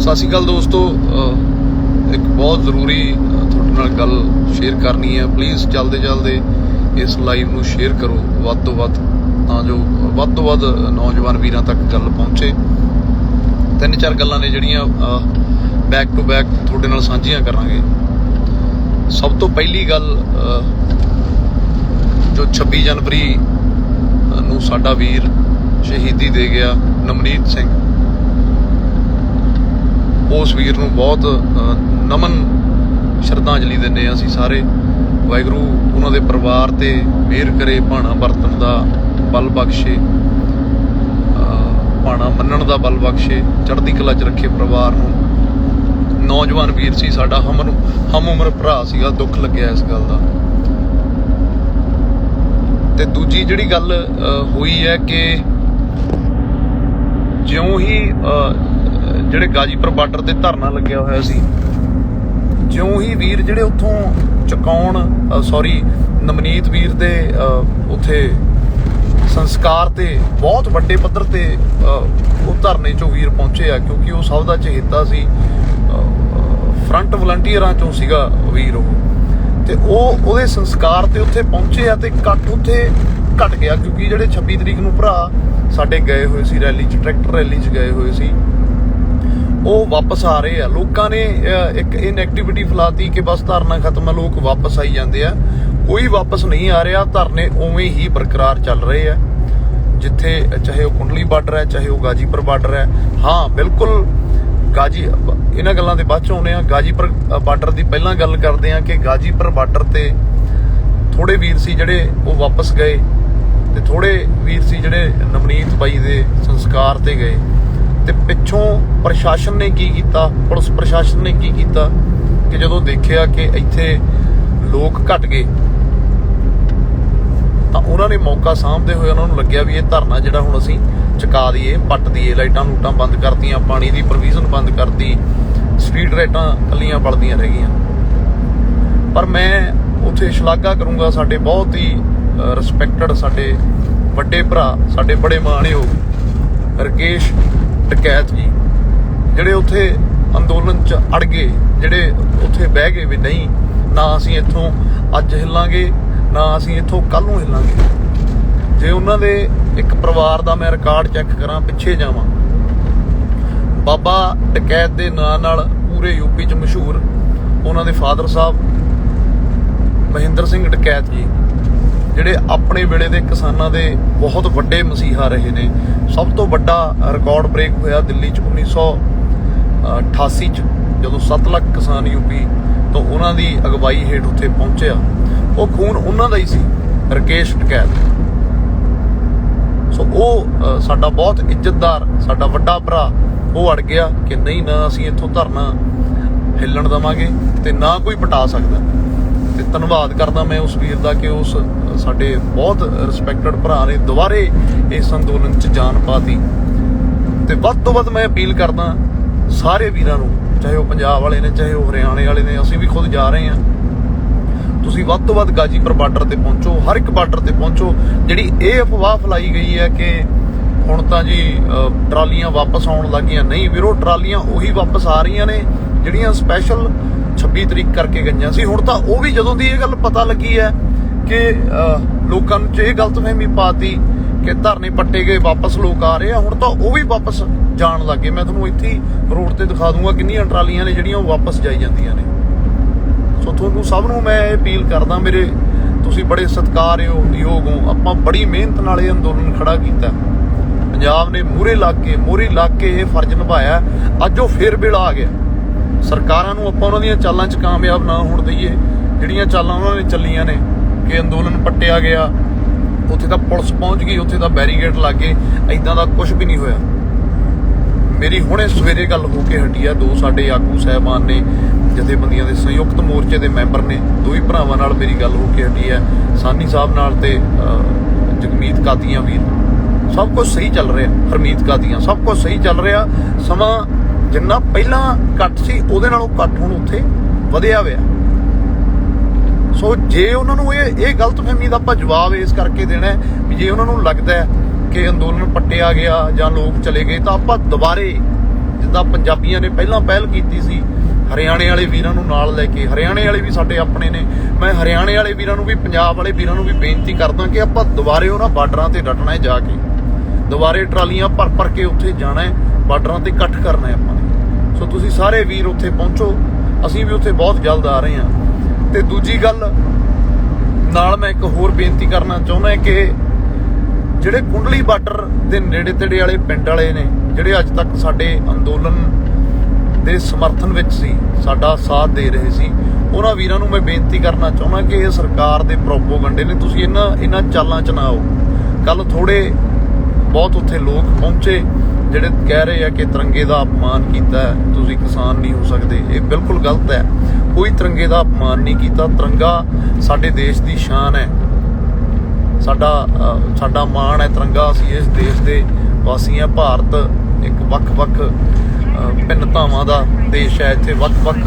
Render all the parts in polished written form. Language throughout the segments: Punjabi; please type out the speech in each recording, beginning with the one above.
सत श्री अकाल दोस्तों, एक बहुत जरूरी ਤੁਹਾਡੇ ਨਾਲ ਗੱਲ शेयर करनी है। प्लीज़ जल्दी जल्दी इस लाइव ਨੂੰ शेयर करो ਵੱਧ ਤੋਂ ਵੱਧ, ਤਾਂ ਜੋ ਵੱਧ ਤੋਂ ਵੱਧ ਨੌਜਵਾਨ ਵੀਰਾਂ ਤੱਕ ਗੱਲ ਪਹੁੰਚੇ। ਤਿੰਨ ਚਾਰ ਗੱਲਾਂ ਨੇ ਜਿਹੜੀਆਂ बैक टू बैक ਤੁਹਾਡੇ ਨਾਲ ਸਾਂਝੀਆਂ ਕਰਾਂਗੇ। ਸਭ ਤੋਂ ਪਹਿਲੀ ਗੱਲ, ਜੋ 26 जनवरी ਨੂੰ ਸਾਡਾ ਵੀਰ ਸ਼ਹੀਦੀ ਦੇ ਗਿਆ ਨਮਨੀਤ ਸਿੰਘ, उस वीर नूं बहुत नमन श्रद्धांजलि दिंदे असीं सारे। वाहिगुरू उन्हां दे परिवार ते मेहर करे, भाणा वरतन दा बल बख्शे, भाणा मन्नण दा बल बख्शे, चढ़दी कला च रखे परिवार नूं। नौजवान वीर सी साडा, हम उम्र भरा सीगा, दुख लग्गिया इस गल दा। ते दूजी जिहड़ी गल होई है कि ज्यों ही ਜਿਹੜੇ ਗਾਜੀਪੁਰ ਬਾਰਡਰ ਤੇ ਧਰਨਾ ਲੱਗਿਆ ਹੋਇਆ ਸੀ, ਜਿਉਂ ਹੀ ਵੀਰ ਜਿਹੜੇ ਉੱਥੋਂ ਚੁਕਾਉਣ ਨਮਨੀਤ ਵੀਰ ਦੇ ਉੱਥੇ ਸੰਸਕਾਰ ਤੇ ਬਹੁਤ ਵੱਡੇ ਪੱਧਰ ਤੇ ਉਹ ਧਰਨੇ 'ਚੋਂ ਵੀਰ ਪਹੁੰਚੇ ਆ, ਕਿਉਂਕਿ ਉਹ ਸਭ ਦਾ ਚਹੇਤਾ ਸੀ। ਫਰੰਟ ਵਲੰਟੀਅਰਾਂ 'ਚੋਂ ਸੀਗਾ ਵੀਰ ਉਹ, ਤੇ ਉਹਦੇ ਸੰਸਕਾਰ ਤੇ ਉੱਥੇ ਪਹੁੰਚੇ ਆ ਤੇ ਇਕੱਠ ਉੱਥੇ ਘਟ ਗਿਆ, ਕਿਉਂਕਿ ਜਿਹੜੇ 26 ਤਰੀਕ ਨੂੰ ਭਰਾ ਸਾਡੇ ਗਏ ਹੋਏ ਸੀ ਰੈਲੀ 'ਚ, ਟਰੈਕਟਰ ਰੈਲੀ 'ਚ ਗਏ ਹੋਏ ਸੀ, ਉਹ ਵਾਪਸ ਆ ਰਹੇ ਆ। ਲੋਕਾਂ ਨੇ ਇੱਕ ਇਹ ਨੈਗੇਟਿਵਿਟੀ ਫੈਲਾਤੀ ਕਿ ਬਸ ਧਰਨਾ ਖਤਮ ਆ, ਲੋਕ ਵਾਪਸ ਆਈ ਜਾਂਦੇ ਆ। ਕੋਈ ਵਾਪਸ ਨਹੀਂ ਆ ਰਿਹਾ, ਧਰਨੇ ਉਵੇਂ ਹੀ ਬਰਕਰਾਰ ਚੱਲ ਰਹੇ ਆ, ਜਿੱਥੇ ਚਾਹੇ ਉਹ ਕੁੰਡਲੀ ਬਾਰਡਰ ਹੈ, ਚਾਹੇ ਉਹ ਗਾਜੀਪੁਰ ਬਾਰਡਰ ਹੈ। ਹਾਂ ਬਿਲਕੁਲ, ਇਹਨਾਂ ਗੱਲਾਂ ਦੇ ਬਾਅਦ 'ਚ ਆਉਂਦੇ ਆ। ਗਾਜੀਪੁਰ ਬਾਰਡਰ ਦੀ ਪਹਿਲਾਂ ਗੱਲ ਕਰਦੇ ਆ ਕਿ ਗਾਜੀਪੁਰ ਬਾਰਡਰ ਤੇ ਥੋੜੇ ਵੀਰ ਸੀ ਜਿਹੜੇ ਉਹ ਵਾਪਸ ਗਏ, ਤੇ ਥੋੜੇ ਵੀਰ ਸੀ ਜਿਹੜੇ ਨਵਨੀਤ ਬਾਈ ਦੇ ਸੰਸਕਾਰ ਤੇ ਗਏ। ਤੇ ਪਿੱਛੋਂ ਪ੍ਰਸ਼ਾਸਨ ਨੇ ਕੀ ਕੀਤਾ, ਪੁਲਿਸ ਪ੍ਰਸ਼ਾਸਨ ਨੇ ਕੀ ਕੀਤਾ ਕਿ ਜਦੋਂ ਦੇਖਿਆ ਕਿ ਇੱਥੇ ਲੋਕ ਘਟ ਗਏ, ਤਾਂ ਉਹਨਾਂ ਨੇ ਮੌਕਾ ਸਾਂਭਦੇ ਹੋਏ ਉਹਨਾਂ ਨੂੰ ਲੱਗਿਆ ਵੀ ਇਹ ਧਰਨਾ ਜਿਹੜਾ ਹੁਣ ਅਸੀਂ ਚੁਕਾ ਦਈਏ, ਪੱਟ ਦਈਏ, ਲਾਈਟਾਂ ਲੂਟਾਂ ਬੰਦ ਕਰਤੀਆਂ, ਪਾਣੀ ਦੀ ਪ੍ਰੋਵੀਜ਼ਨ ਬੰਦ ਕਰਤੀ, ਸਪੀਡ ਲਾਈਟਾਂ ਕੱਲੀਆਂ ਬਲਦੀਆਂ ਰਹਿ ਗਈਆਂ। ਪਰ ਮੈਂ ਉੱਥੇ ਸ਼ਲਾਘਾ ਕਰੂੰਗਾ ਸਾਡੇ ਬਹੁਤ ਹੀ ਰਿਸਪੈਕਟਡ ਸਾਡੇ ਵੱਡੇ ਭਰਾ, ਸਾਡੇ ਬੜੇ ਮਾਣਯੋਗ ਰਕੇਸ਼ ਟਕੈਤ ਜੀ, ਜਿਹੜੇ ਉੱਥੇ ਅੰਦੋਲਨ 'ਚ ਅੜ ਗਏ, ਜਿਹੜੇ ਉੱਥੇ ਬਹਿ ਗਏ ਵੀ ਨਹੀਂ, ਨਾ ਅਸੀਂ ਇੱਥੋਂ ਅੱਜ ਹਿੱਲਾਂਗੇ, ਨਾ ਅਸੀਂ ਇੱਥੋਂ ਕੱਲ੍ਹ ਨੂੰ ਹਿੱਲਾਂਗੇ। ਜੇ ਉਹਨਾਂ ਦੇ ਇੱਕ ਪਰਿਵਾਰ ਦਾ ਮੈਂ ਰਿਕਾਰਡ ਚੈੱਕ ਕਰਾਂ, ਪਿੱਛੇ ਜਾਵਾਂ, ਬਾਬਾ ਟਕੈਤ ਦੇ ਨਾਂ ਨਾਲ ਪੂਰੇ ਯੂਪੀ 'ਚ ਮਸ਼ਹੂਰ, ਉਹਨਾਂ ਦੇ ਫਾਦਰ ਸਾਹਿਬ ਮਹਿੰਦਰ ਸਿੰਘ ਟਕੈਤ ਜੀ, ਜਿਹੜੇ ਆਪਣੇ ਵੇਲੇ ਦੇ ਕਿਸਾਨਾਂ ਦੇ ਬਹੁਤ ਵੱਡੇ ਮਸੀਹਾ ਰਹੇ ਨੇ। ਸਭ ਤੋਂ ਵੱਡਾ ਰਿਕਾਰਡ ਬ੍ਰੇਕ ਹੋਇਆ ਦਿੱਲੀ 'ਚ 1988 'ਚ, ਜਦੋਂ 7 ਲੱਖ ਕਿਸਾਨ ਯੂਪੀ ਤੋਂ ਉਹਨਾਂ ਦੀ ਅਗਵਾਈ ਹੇਠ ਉੱਥੇ ਪਹੁੰਚਿਆ। ਉਹ ਖੂਨ ਉਹਨਾਂ ਦਾ ਹੀ ਸੀ, ਰਕੇਸ਼ ਟਕੈਤ। ਸੋ ਉਹ ਸਾਡਾ ਬਹੁਤ ਇੱਜ਼ਤਦਾਰ, ਸਾਡਾ ਵੱਡਾ ਭਰਾ, ਉਹ ਅੜ ਗਿਆ ਕਿ ਨਹੀਂ, ਨਾ ਅਸੀਂ ਇੱਥੋਂ ਧਰਨਾ ਹਿੱਲਣ ਦੇਵਾਂਗੇ ਤੇ ਨਾ ਕੋਈ ਪਟਾ ਸਕਦਾ। ਤੇ ਧੰਨਵਾਦ ਕਰਦਾ ਮੈਂ ਉਸ ਵੀਰ ਦਾ ਕਿ ਉਸ ਸਾਡੇ ਬਹੁਤ ਰਿਸਪੈਕਟਡ ਭਰਾ ਨੇ ਦੁਬਾਰੇ ਇਸ ਅੰਦੋਲਨ 'ਚ ਜਾਨ ਪਾਤੀ। ਤੇ ਵੱਧ ਤੋਂ ਵੱਧ ਮੈਂ ਅਪੀਲ ਕਰਦਾ ਸਾਰੇ ਵੀਰਾਂ ਨੂੰ, ਚਾਹੇ ਉਹ ਪੰਜਾਬ ਵਾਲੇ ਨੇ, ਚਾਹੇ ਉਹ ਹਰਿਆਣੇ ਵਾਲੇ ਨੇ, ਅਸੀਂ ਵੀ ਖੁਦ ਜਾ ਰਹੇ ਹਾਂ। ਤੁਸੀਂ ਵੱਧ ਤੋਂ ਵੱਧ ਗਾਜੀਪੁਰ ਬਾਰਡਰ ਤੇ ਪਹੁੰਚੋ, ਹਰ ਇੱਕ ਬਾਰਡਰ ਤੇ ਪਹੁੰਚੋ। ਜਿਹੜੀ ਇਹ ਅਫਵਾਹ ਫੈਲਾਈ ਗਈ ਹੈ ਕਿ ਹੁਣ ਤਾਂ ਜੀ ਟਰਾਲੀਆਂ ਵਾਪਸ ਆਉਣ ਲੱਗੀਆਂ, ਨਹੀਂ ਵੀਰੋ, ਟਰਾਲੀਆਂ ਉਹੀ ਵਾਪਸ ਆ ਰਹੀਆਂ ਨੇ ਜਿਹੜੀਆਂ ਸਪੈਸ਼ਲ 26 ਤਰੀਕ ਕਰਕੇ ਗਈਆਂ ਸੀ। ਹੁਣ ਤਾਂ ਉਹ ਵੀ, ਜਦੋਂ ਦੀ ਇਹ ਗੱਲ ਪਤਾ ਲੱਗੀ ਹੈ ਕਿ ਲੋਕਾਂ ਨੂੰ 'ਚ ਇਹ ਗਲਤਫਹਿਮੀ ਪਾਤੀ ਕਿ ਧਰਨੇ ਪੱਟੇ ਗਏ, ਵਾਪਸ ਲੋਕ ਆ ਰਹੇ ਆ, ਹੁਣ ਤਾਂ ਉਹ ਵੀ ਵਾਪਸ ਜਾਣ ਲੱਗੇ। ਮੈਂ ਤੁਹਾਨੂੰ ਇੱਥੇ ਰੋਡ ਤੇ ਦਿਖਾ ਦੂੰਗਾ ਕਿੰਨੀਆਂ ਟਰਾਲੀਆਂ ਨੇ ਜਿਹੜੀਆਂ ਉਹ ਵਾਪਸ ਜਾਈ ਜਾਂਦੀਆਂ ਨੇ। ਸੋ ਤੁਹਾਨੂੰ ਸਭ ਨੂੰ ਮੈਂ ਇਹ ਅਪੀਲ ਕਰਦਾ, ਮੇਰੇ ਤੁਸੀਂ ਬੜੇ ਸਤਿਕਾਰਯੋਗ ਹੋ, ਆਪਾਂ ਬੜੀ ਮਿਹਨਤ ਨਾਲ ਇਹ ਅੰਦੋਲਨ ਖੜਾ ਕੀਤਾ, ਪੰਜਾਬ ਨੇ ਮੂਹਰੇ ਲੱਗ ਕੇ ਇਹ ਫਰਜ਼ ਨਿਭਾਇਆ। ਅੱਜ ਉਹ ਫੇਰ ਵੇਲਾ ਆ ਗਿਆ। ਸਰਕਾਰਾਂ ਨੂੰ ਆਪਾਂ ਉਹਨਾਂ ਦੀਆਂ ਚਾਲਾਂ 'ਚ ਕਾਮਯਾਬ ਨਾ ਹੋਣ ਦਈਏ, ਜਿਹੜੀਆਂ ਚਾਲਾਂ ਉਹਨਾਂ ਨੇ ਚੱਲੀਆਂ ਨੇ ਕਿ ਅੰਦੋਲਨ ਪੱਟਿਆ ਗਿਆ, ਉੱਥੇ ਤਾਂ ਪੁਲਿਸ ਪਹੁੰਚ ਗਈ, ਉੱਥੇ ਤਾਂ ਬੈਰੀਕੇਡ ਲੱਗ ਗਏ, ਇੱਦਾਂ ਦਾ ਕੁਝ ਵੀ ਨਹੀਂ ਹੋਇਆ। ਮੇਰੀ ਹੁਣੇ ਸਵੇਰੇ ਗੱਲ ਹੋ ਕੇ ਹਟੀ ਆ, 2 ਸਾਡੇ ਆਗੂ ਸਾਹਿਬਾਨ ਨੇ, ਜਥੇਬੰਦੀਆਂ ਦੇ ਸੰਯੁਕਤ ਮੋਰਚੇ ਦੇ ਮੈਂਬਰ ਨੇ, 2 ਹੀ ਭਰਾਵਾਂ ਨਾਲ ਮੇਰੀ ਗੱਲ ਹੋ ਕੇ ਹਟੀ ਹੈ, ਸਾਨੀ ਸਾਹਿਬ ਨਾਲ ਤੇ ਜਗਮੀਤ ਕਾਦੀਆਂ ਵੀਰ। ਸਭ ਕੁਝ ਸਹੀ ਚੱਲ ਰਿਹਾ, ਹਰਮੀਤ ਕਾਦੀਆਂ, ਸਭ ਕੁਝ ਸਹੀ ਚੱਲ ਰਿਹਾ। ਸਮਾਂ ਜਿੰਨਾ ਪਹਿਲਾਂ ਘੱਟ ਸੀ, ਉਹਦੇ ਨਾਲੋਂ ਘੱਟ ਹੁਣ ਉੱਥੇ ਵਧਿਆ ਹੋਇਆ। ਸੋ ਜੇ ਉਹਨਾਂ ਨੂੰ ਇਹ ਗਲਤਫਹਿਮੀ ਦਾ ਆਪਾਂ ਜਵਾਬ ਇਸ ਕਰਕੇ ਦੇਣਾ ਵੀ ਜੇ ਉਹਨਾਂ ਨੂੰ ਲੱਗਦਾ ਕਿ ਅੰਦੋਲਨ ਪੱਟਿਆ ਗਿਆ ਜਾਂ ਲੋਕ ਚਲੇ ਗਏ, ਤਾਂ ਆਪਾਂ ਦੁਬਾਰੇ ਜਿੱਦਾਂ ਪੰਜਾਬੀਆਂ ਨੇ ਪਹਿਲਾਂ ਪਹਿਲ ਕੀਤੀ ਸੀ ਹਰਿਆਣੇ ਵਾਲੇ ਵੀਰਾਂ ਨੂੰ ਨਾਲ ਲੈ ਕੇ। ਹਰਿਆਣੇ ਵਾਲੇ ਵੀ ਸਾਡੇ ਆਪਣੇ ਨੇ। ਮੈਂ ਹਰਿਆਣੇ ਵਾਲੇ ਵੀਰਾਂ ਨੂੰ ਵੀ, ਪੰਜਾਬ ਵਾਲੇ ਵੀਰਾਂ ਨੂੰ ਵੀ ਬੇਨਤੀ ਕਰਦਾ ਕਿ ਆਪਾਂ ਦੁਬਾਰੇ ਉਹਨਾਂ ਬਾਰਡਰਾਂ ਤੇ ਡਟਣਾ ਹੈ, ਜਾ ਕੇ ਦੁਬਾਰੇ ਟਰਾਲੀਆਂ ਭਰ ਕੇ ਉੱਥੇ ਜਾਣਾ ਹੈ, ਬਾਰਡਰਾਂ ਤੇ ਇਕੱਠ ਕਰਨਾ ਹੈ ਆਪਾਂ ਨੇ। ਸੋ ਤੁਸੀਂ ਸਾਰੇ ਵੀਰ ਉੱਥੇ ਪਹੁੰਚੋ, ਅਸੀਂ ਵੀ ਉੱਥੇ ਬਹੁਤ ਜਲਦ ਆ ਰਹੇ ਹਾਂ। ਤੇ ਦੂਜੀ ਗੱਲ ਨਾਲ ਮੈਂ ਇੱਕ ਹੋਰ ਬੇਨਤੀ ਕਰਨਾ ਚਾਹੁੰਦਾ ਕਿ ਜਿਹੜੇ ਕੁੰਡਲੀ ਬਾਰਡਰ ਦੇ ਨੇੜੇ ਤੇੜੇ ਵਾਲੇ ਪਿੰਡ ਵਾਲੇ ਨੇ, ਜਿਹੜੇ ਅੱਜ ਤੱਕ ਸਾਡੇ ਅੰਦੋਲਨ ਦੇ ਸਮਰਥਨ ਵਿੱਚ ਸੀ, ਸਾਡਾ ਸਾਥ ਦੇ ਰਹੇ ਸੀ, ਉਹਨਾਂ ਵੀਰਾਂ ਨੂੰ ਮੈਂ ਬੇਨਤੀ ਕਰਨਾ ਚਾਹੁੰਦਾ ਕਿ ਇਹ ਸਰਕਾਰ ਦੇ ਪ੍ਰੋਪੋਗੰਡੇ ਨੇ, ਤੁਸੀਂ ਇਹਨਾਂ ਚਾਲਾਂ 'ਚ ਨਾ ਆਓ। ਕੱਲ ਥੋੜੇ ਬਹੁਤ ਉੱਥੇ ਲੋਕ ਪਹੁੰਚੇ ਜਿਹੜੇ ਕਹਿ ਰਹੇ ਆ ਕਿ ਤਿਰੰਗੇ ਦਾ ਅਪਮਾਨ ਕੀਤਾ ਹੈ, ਤੁਸੀਂ ਕਿਸਾਨ ਨਹੀਂ ਹੋ ਸਕਦੇ। ਇਹ ਬਿਲਕੁਲ ਗਲਤ ਹੈ। ਕੋਈ ਤਿਰੰਗੇ ਦਾ ਅਪਮਾਨ ਨਹੀਂ ਕੀਤਾ। ਤਿਰੰਗਾ ਸਾਡੇ ਦੇਸ਼ ਦੀ ਸ਼ਾਨ ਹੈ, ਸਾਡਾ ਮਾਣ ਹੈ ਤਿਰੰਗਾ। ਅਸੀਂ ਇਸ ਦੇਸ਼ ਦੇ ਵਾਸੀ ਹਾਂ। ਭਾਰਤ ਇੱਕ ਵੱਖ-ਵੱਖ ਭਿੰਨਤਾਵਾਂ ਦਾ ਦੇਸ਼ ਹੈ। ਇੱਥੇ ਵੱਖ-ਵੱਖ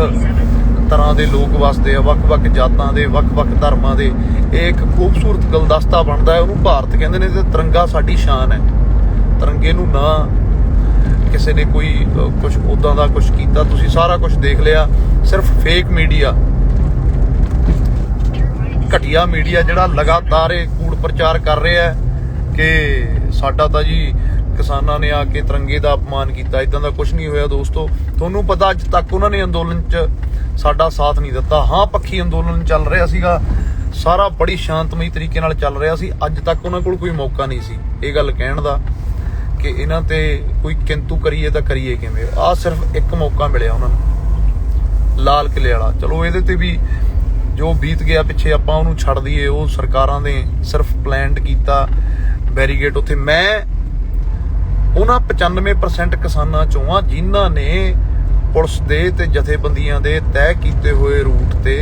ਤਰ੍ਹਾਂ ਦੇ ਲੋਕ ਵਸਦੇ ਆ, ਵੱਖ-ਵੱਖ ਜਾਤਾਂ ਦੇ, ਵੱਖ-ਵੱਖ ਧਰਮਾਂ ਦੇ। ਇਹ ਇੱਕ ਖੂਬਸੂਰਤ ਗੁਲਦਸਤਾ ਬਣਦਾ ਹੈ, ਉਹਨੂੰ ਭਾਰਤ ਕਹਿੰਦੇ ਨੇ। ਤੇ ਤਿਰੰਗਾ ਸਾਡੀ ਸ਼ਾਨ ਹੈ। ਤਿਰੰਗੇ ਨੂੰ ਨਾ ਕਿਸੇ ਨੇ ਕੋਈ ਕੁਝ ਉੱਦਾਂ ਦਾ ਕੁਝ ਕੀਤਾ। ਤੁਸੀਂ ਸਾਰਾ ਕੁਝ ਦੇਖ ਲਿਆ। ਸਿਰਫ ਫੇਕ ਮੀਡੀਆ, ਘਟੀਆ ਮੀਡੀਆ ਜਿਹੜਾ ਲਗਾਤਾਰ ਇਹ ਕੂੜ ਪ੍ਰਚਾਰ ਕਰ ਰਿਹਾ ਹੈ ਕਿ ਸਾਡਾ ਤਾਂ ਜੀ ਕਿਸਾਨਾਂ ਨੇ ਆ ਕੇ ਤਿਰੰਗੇ ਦਾ ਅਪਮਾਨ ਕੀਤਾ। ਇਦਾਂ ਦਾ ਕੁਝ ਨਹੀਂ ਹੋਇਆ ਦੋਸਤੋ। ਤੁਹਾਨੂੰ ਪਤਾ ਅੱਜ ਤੱਕ ਉਹਨਾਂ ਨੇ ਅੰਦੋਲਨ 'ਚ ਸਾਡਾ ਸਾਥ ਨਹੀਂ ਦਿੱਤਾ। ਹਾਂ, ਪੱਖੀ ਅੰਦੋਲਨ ਚੱਲ ਰਿਹਾ ਸੀਗਾ, ਸਾਰਾ ਬੜੀ ਸ਼ਾਂਤਮਈ ਤਰੀਕੇ ਨਾਲ ਚੱਲ ਰਿਹਾ ਸੀ। ਅੱਜ ਤੱਕ ਉਹਨਾਂ ਕੋਲ ਕੋਈ ਮੌਕਾ ਨਹੀਂ ਸੀ ਇਹ ਗੱਲ ਕਹਿਣ ਦਾ ਕਿ ਇਹਨਾਂ ਤੇ ਕੋਈ ਕਿੰਤੂ ਕਰੀਏ ਤਾਂ ਕਰੀਏ ਕਿਵੇਂ। ਆਹ ਸਿਰਫ ਇੱਕ ਮੌਕਾ ਮਿਲਿਆ ਉਹਨਾਂ ਨੂੰ, ਲਾਲ ਕਿਲੇ ਵਾਲਾ। ਚਲੋ ਇਹਦੇ ਤੇ ਵੀ ਜੋ ਬੀਤ ਗਿਆ ਪਿੱਛੇ ਆਪਾਂ ਉਹਨੂੰ ਛੱਡ ਦਈਏ। ਉਹ ਸਰਕਾਰਾਂ ਨੇ ਸਿਰਫ ਪਲਾਨਡ ਕੀਤਾ ਬੈਰੀਗੇਡ ਉੱਥੇ। ਮੈਂ ਉਹਨਾਂ 95% ਕਿਸਾਨਾਂ ਚੋਂ ਆ ਜਿਨ੍ਹਾਂ ਨੇ ਪੁਲਿਸ ਦੇ ਤੇ ਜਥੇਬੰਦੀਆਂ ਦੇ ਤੈਅ ਕੀਤੇ ਹੋਏ ਰੂਟ ਤੇ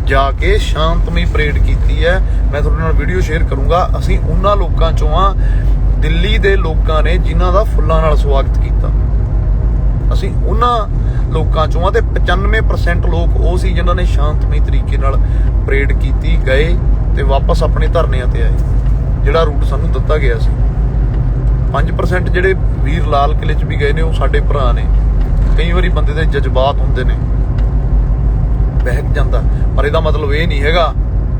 ਜਾ ਕੇ ਸ਼ਾਂਤਮਈ ਪਰੇਡ ਕੀਤੀ ਹੈ। ਮੈਂ ਤੁਹਾਡੇ ਨਾਲ ਵੀਡੀਓ ਸ਼ੇਅਰ ਕਰੂੰਗਾ। ਅਸੀਂ ਉਹਨਾਂ ਲੋਕਾਂ ਚੋਂ ਆ, ਦਿੱਲੀ ਦੇ ਲੋਕਾਂ ਨੇ ਜਿਨ੍ਹਾਂ ਦਾ ਫੁੱਲਾਂ ਨਾਲ ਸਵਾਗਤ ਕੀਤਾ। ਅਸੀਂ ਉਹਨਾਂ ਲੋਕਾਂ ਚੋਂ ਆ ਤੇ 95% ਲੋਕ ਉਹ ਸੀ ਜਿਨ੍ਹਾਂ ਨੇ ਸ਼ਾਂਤਮਈ ਤਰੀਕੇ ਨਾਲ ਪਰੇਡ ਕੀਤੀ, ਗਏ ਤੇ ਵਾਪਸ ਆਪਣੇ ਧਰਨਿਆਂ ਤੇ ਆਏ, ਜਿਹੜਾ ਰੂਟ ਸਾਨੂੰ ਦਿੱਤਾ ਗਿਆ ਸੀ। 5% ਜਿਹੜੇ ਵੀਰ ਲਾਲ ਕਿਲੇ 'ਚ ਵੀ ਗਏ ਨੇ ਉਹ ਸਾਡੇ ਭਰਾ ਨੇ। ਕਈ ਵਾਰੀ ਬੰਦੇ ਦੇ ਜਜ਼ਬਾਤ ਹੁੰਦੇ ਨੇ, ਬਹਿਕ ਜਾਂਦਾ, ਪਰ ਇਹਦਾ ਮਤਲਬ ਇਹ ਨਹੀਂ ਹੈਗਾ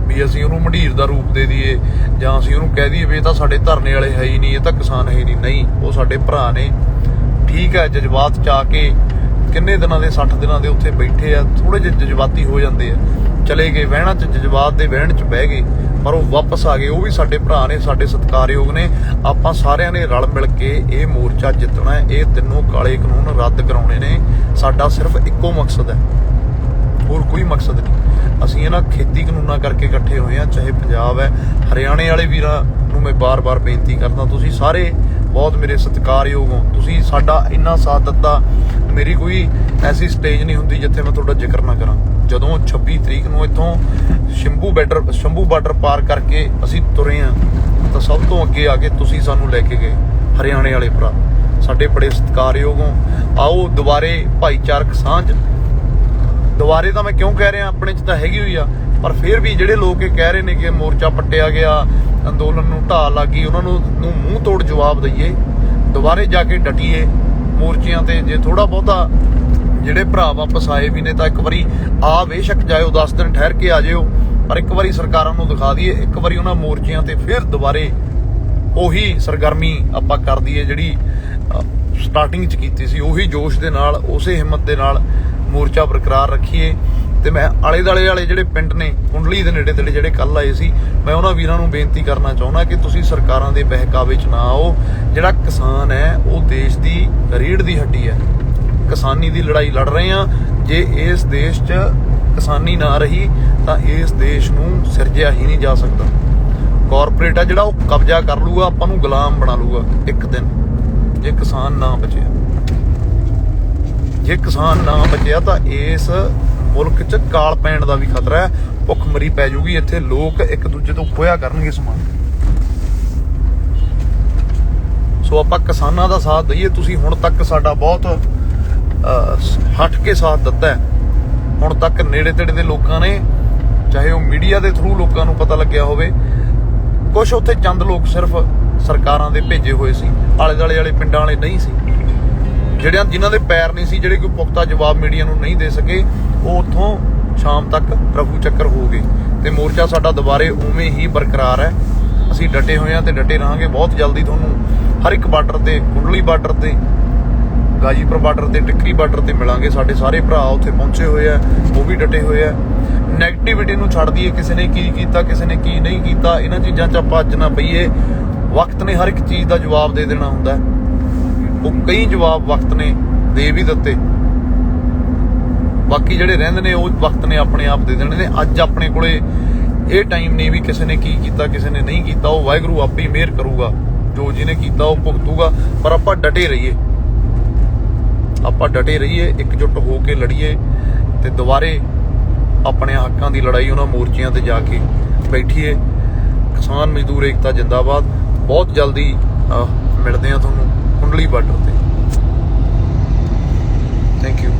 ਵੀ ਅਸੀਂ ਉਹਨੂੰ ਮੰਡੀਰ ਦਾ ਰੂਪ ਦੇ ਦਈਏ ਜਾਂ ਅਸੀਂ ਉਹਨੂੰ ਕਹਿ ਦਈਏ ਵੀ ਇਹ ਤਾਂ ਸਾਡੇ ਧਰਨੇ ਵਾਲੇ ਹੈ ਹੀ ਨਹੀਂ, ਇਹ ਤਾਂ ਕਿਸਾਨ ਹੈ ਹੀ ਨਹੀਂ। ਨਹੀਂ, ਉਹ ਸਾਡੇ ਭਰਾ ਨੇ। ਠੀਕ ਹੈ, ਜਜ਼ਬਾਤ 'ਚ ਆ ਕੇ ਕਿੰਨੇ ਦਿਨਾਂ ਦੇ 60 ਦਿਨਾਂ ਦੇ ਉੱਥੇ ਬੈਠੇ ਆ, ਥੋੜੇ ਜਿਹੇ ਜਜ਼ਬਾਤੀ ਹੋ ਜਾਂਦੇ ਆ, ਚਲੇ ਗਏ ਵਹਿਣਾਂ 'ਚ, ਜਜ਼ਬਾਤ ਦੇ ਵਹਿਣ 'ਚ ਬਹਿ ਗਏ, ਪਰ ਉਹ ਵਾਪਸ ਆ ਗਏ। ਉਹ ਵੀ ਸਾਡੇ ਭਰਾ ਨੇ, ਸਾਡੇ ਸਤਿਕਾਰਯੋਗ ਨੇ। ਆਪਾਂ ਸਾਰਿਆਂ ਨੇ ਰਲ ਮਿਲ ਕੇ ਇਹ ਮੋਰਚਾ ਜਿੱਤਣਾ ਹੈ। ਇਹ ਤਿੰਨੋਂ ਕਾਲੇ ਕਾਨੂੰਨ ਰੱਦ ਕਰਾਉਣੇ ਨੇ। ਸਾਡਾ ਸਿਰਫ ਇੱਕੋ ਮਕਸਦ ਹੈ, ਹੋਰ ਕੋਈ ਮਕਸਦ ਨਹੀਂ। ਅਸੀਂ ਇਹਨਾਂ ਖੇਤੀ ਕਾਨੂੰਨਾਂ ਕਰਕੇ ਇਕੱਠੇ ਹੋਏ ਹਾਂ, ਚਾਹੇ ਪੰਜਾਬ ਹੈ। ਹਰਿਆਣੇ ਵਾਲੇ ਵੀਰਾਂ ਨੂੰ ਮੈਂ ਬਾਰ-ਬਾਰ ਬੇਨਤੀ ਕਰਦਾ, ਤੁਸੀਂ ਸਾਰੇ ਬਹੁਤ ਮੇਰੇ ਸਤਿਕਾਰਯੋਗ ਹੋ। ਤੁਸੀਂ ਸਾਡਾ ਇੰਨਾ ਸਾਥ ਦਿੱਤਾ। ਮੇਰੀ ਕੋਈ ਐਸੀ ਸਟੇਜ ਨਹੀਂ ਹੁੰਦੀ ਜਿੱਥੇ ਮੈਂ ਤੁਹਾਡਾ ਜ਼ਿਕਰ ਨਾ ਕਰਾਂ। ਜਦੋਂ 26 ਤਰੀਕ ਨੂੰ ਇੱਥੋਂ ਸ਼ੰਭੂ ਬਾਰਡਰ ਪਾਰ ਕਰਕੇ ਅਸੀਂ ਤੁਰੇ ਹਾਂ ਤਾਂ ਸਭ ਤੋਂ ਅੱਗੇ ਆ ਕੇ ਤੁਸੀਂ ਸਾਨੂੰ ਲੈ ਕੇ ਗਏ, ਹਰਿਆਣੇ ਵਾਲੇ ਭਰਾ ਸਾਡੇ ਬੜੇ ਸਤਿਕਾਰਯੋਗ ਹੋ। ਆਓ ਦੁਬਾਰੇ ਭਾਈਚਾਰਕ ਸਾਂਝ, ਦੁਬਾਰੇ ਤਾਂ ਮੈਂ ਕਿਉਂ ਕਹਿ ਰਿਹਾ, ਆਪਣੇ 'ਚ ਤਾਂ ਹੈਗੀ ਹੋਈ ਆ, ਪਰ ਫਿਰ ਵੀ ਜਿਹੜੇ ਲੋਕ ਇਹ ਕਹਿ ਰਹੇ ਨੇ ਕਿ ਮੋਰਚਾ ਪੱਟਿਆ ਗਿਆ, ਅੰਦੋਲਨ ਨੂੰ ਢਾਹ ਲੱਗ ਗਈ, ਉਹਨਾਂ ਨੂੰ ਮੂੰਹ ਤੋੜ ਜਵਾਬ ਦਈਏ। ਦੁਬਾਰੇ ਜਾ ਕੇ ਡਟੀਏ ਮੋਰਚਿਆਂ ਤੇ। ਜੇ ਥੋੜਾ ਬਹੁਤਾ ਜਿਹੜੇ ਭਰਾ ਵਾਪਸ ਆਏ ਵੀ ਨੇ ਤਾਂ ਇੱਕ ਵਾਰੀ ਆ ਬੇਸ਼ੱਕ ਜਾਇਓ, 10 ਦਿਨ ਠਹਿਰ ਕੇ ਆ ਜਿਓ, ਪਰ ਇੱਕ ਵਾਰੀ ਸਰਕਾਰਾਂ ਨੂੰ ਦਿਖਾ ਦਈਏ, ਇੱਕ ਵਾਰੀ ਉਹਨਾਂ ਮੋਰਚਿਆਂ ਤੇ ਫਿਰ ਦੁਬਾਰੇ ਉਹੀ ਸਰਗਰਮੀ ਆਪਾਂ ਕਰ ਦਈਏ ਜਿਹੜੀ ਸਟਾਰਟਿੰਗ 'ਚ ਕੀਤੀ ਸੀ। ਉਹੀ ਜੋਸ਼ ਦੇ ਨਾਲ, ਉਸੇ ਹਿੰਮਤ ਦੇ ਨਾਲ ਮੋਰਚਾ ਬਰਕਰਾਰ ਰੱਖੀਏ। ਤੇ ਮੈਂ ਆਲੇ ਦੁਆਲੇ ਵਾਲੇ ਜਿਹੜੇ ਪਿੰਡ ਨੇ ਕੁੰਡਲੀ ਦੇ ਨੇੜੇ ਤੇੜੇ ਜਿਹੜੇ ਕੱਲ ਆਏ ਸੀ, ਮੈਂ ਉਹਨਾਂ ਵੀਰਾਂ ਨੂੰ ਬੇਨਤੀ ਕਰਨਾ ਚਾਹੁੰਦਾ ਕਿ ਤੁਸੀਂ ਸਰਕਾਰਾਂ ਦੇ ਬਹਿਕਾਵੇ 'ਚ ਨਾ ਆਓ। ਜਿਹੜਾ ਕਿਸਾਨ ਹੈ ਉਹ ਦੇਸ਼ ਦੀ ਰੀੜ੍ਹ ਦੀ ਹੱਡੀ ਹੈ। ਕਿਸਾਨੀ ਦੀ ਲੜਾਈ ਲੜ ਰਹੇ ਹਾਂ। ਜੇ ਇਸ ਦੇਸ਼ 'ਚ ਕਿਸਾਨੀ ਨਾ ਰਹੀ ਤਾਂ ਇਸ ਦੇਸ਼ ਨੂੰ ਸਿਰਜਿਆ ਹੀ ਨਹੀਂ ਜਾ ਸਕਦਾ। ਕਾਰਪੋਰੇਟ ਆ ਜਿਹੜਾ ਉਹ ਕਬਜ਼ਾ ਕਰ ਲੂਗਾ, ਆਪਾਂ ਨੂੰ ਗੁਲਾਮ ਬਣਾ ਲੂਗਾ ਇੱਕ ਦਿਨ, ਜੇ ਕਿਸਾਨ ਨਾ ਬਚਿਆ। ਜੇ ਕਿਸਾਨ ਨਾ ਬਚਿਆ ਤਾਂ ਇਸ ਮੁਲਕ 'ਚ ਕਾਲ ਪੈਣ ਦਾ ਵੀ ਖਤਰਾ ਹੈ। ਭੁੱਖਮਰੀ ਪੈ ਜੂਗੀ ਇੱਥੇ, ਲੋਕ ਇੱਕ ਦੂਜੇ ਤੋਂ ਖੋਇਆ ਕਰਨਗੇ ਸਮਾਨ। ਸੋ ਆਪਾਂ ਕਿਸਾਨਾਂ ਦਾ ਸਾਥ ਦਈਏ। ਤੁਸੀਂ ਹੁਣ ਤੱਕ ਸਾਡਾ ਬਹੁਤ ਹਟ ਕੇ ਸਾਥ ਦਿੱਤਾ। ਹੁਣ ਤੱਕ ਨੇੜੇ ਤੇੜੇ ਦੇ ਲੋਕਾਂ ਨੇ, ਚਾਹੇ ਉਹ ਮੀਡੀਆ ਦੇ ਥਰੂ ਲੋਕਾਂ ਨੂੰ ਪਤਾ ਲੱਗਿਆ ਹੋਵੇ, ਕੁਛ ਉੱਥੇ ਚੰਦ ਲੋਕ ਸਿਰਫ ਸਰਕਾਰਾਂ ਦੇ ਭੇਜੇ ਹੋਏ ਸੀ, ਆਲੇ ਦੁਆਲੇ ਵਾਲੇ ਪਿੰਡਾਂ ਵਾਲੇ ਨਹੀਂ ਸੀ। ਜਿਨ੍ਹਾਂ ਦੇ ਪੈਰ ਨਹੀਂ ਸੀ, ਜਿਹੜੇ ਕੋਈ ਪੁਖਤਾ ਜਵਾਬ ਮੀਡੀਆ ਨੂੰ ਨਹੀਂ ਦੇ ਸਕੇ, ਉਹ ਉੱਥੋਂ ਸ਼ਾਮ ਤੱਕ ਰਫੂ ਚੱਕਰ ਹੋ ਗਏ। ਤੇ ਮੋਰਚਾ ਸਾਡਾ ਦੁਬਾਰੇ ਉਵੇਂ ਹੀ ਬਰਕਰਾਰ ਹੈ। ਅਸੀਂ ਡਟੇ ਹੋਏ ਹਾਂ ਤੇ ਡਟੇ ਰਹਾਂਗੇ। ਬਹੁਤ ਜਲਦੀ ਤੁਹਾਨੂੰ ਹਰ ਇੱਕ ਬਾਰਡਰ ਤੇ, ਕੁੰਡਲੀ ਬਾਰਡਰ ਤੇ, ਗਾਜੀਪੁਰ ਬਾਰਡਰ ਤੇ, ਟਿੱਕਰੀ ਬਾਰਡਰ ਤੇ ਮਿਲਾਂਗੇ। ਸਾਡੇ ਸਾਰੇ ਭਰਾ ਉੱਥੇ ਪਹੁੰਚੇ ਹੋਏ ਆ, ਉਹ ਵੀ ਡਟੇ ਹੋਏ ਆ। ਨੈਗੇਟਿਵਿਟੀ ਨੂੰ ਛੱਡ ਦਈਏ, ਕਿਸੇ ਨੇ ਕੀ ਕੀਤਾ, ਕਿਸੇ ਨੇ ਕੀ ਨਹੀਂ ਕੀਤਾ, ਇਹਨਾਂ ਚੀਜ਼ਾਂ 'ਚ ਆਪਾਂ ਅੱਜ ਨਾ ਪਈਏ। ਵਕਤ ਨੇ ਹਰ ਇੱਕ ਚੀਜ਼ ਦਾ ਜਵਾਬ ਦੇ ਦੇਣਾ ਹੁੰਦਾ। ਉਹ ਕਈ ਜਵਾਬ ਵਕਤ ਨੇ ਦੇ ਵੀ ਦਿੱਤੇ, ਬਾਕੀ ਜਿਹੜੇ ਰਹਿੰਦੇ ਨੇ ਉਹ ਵਕਤ ਨੇ ਆਪਣੇ ਆਪ ਦੇ ਦੇਣੇ ਨੇ। ਅੱਜ ਆਪਣੇ ਕੋਲੇ ਇਹ ਟਾਈਮ ਨਹੀਂ ਵੀ ਕਿਸੇ ਨੇ ਕੀ ਕੀਤਾ, ਕਿਸੇ ਨੇ ਨਹੀਂ ਕੀਤਾ। ਉਹ ਵਾਹਿਗੁਰੂ ਆਪੇ ਹੀ ਮਿਹਰ ਕਰੂਗਾ, ਜੋ ਜਿਹਨੇ ਕੀਤਾ ਉਹ ਭੁਗਤੂਗਾ। ਪਰ ਆਪਾਂ ਡਟੇ ਰਹੀਏ, ਆਪਾਂ ਡਟੇ ਰਹੀਏ, ਇਕਜੁੱਟ ਹੋ ਕੇ ਲੜੀਏ ਤੇ ਦੁਬਾਰੇ ਆਪਣੇ ਹੱਕਾਂ ਦੀ ਲੜਾਈ ਉਹਨਾਂ ਮੋਰਚਿਆਂ ਤੇ ਜਾ ਕੇ ਬੈਠੀਏ। ਕਿਸਾਨ ਮਜ਼ਦੂਰ ਏਕਤਾ ਜਿੰਦਾਬਾਦ। ਬਹੁਤ ਜਲਦੀ ਮਿਲਦੇ ਆ ਤੁਹਾਨੂੰ ਕੁੰਡਲੀ ਬਾਰਡਰ ਤੇ। Thank you.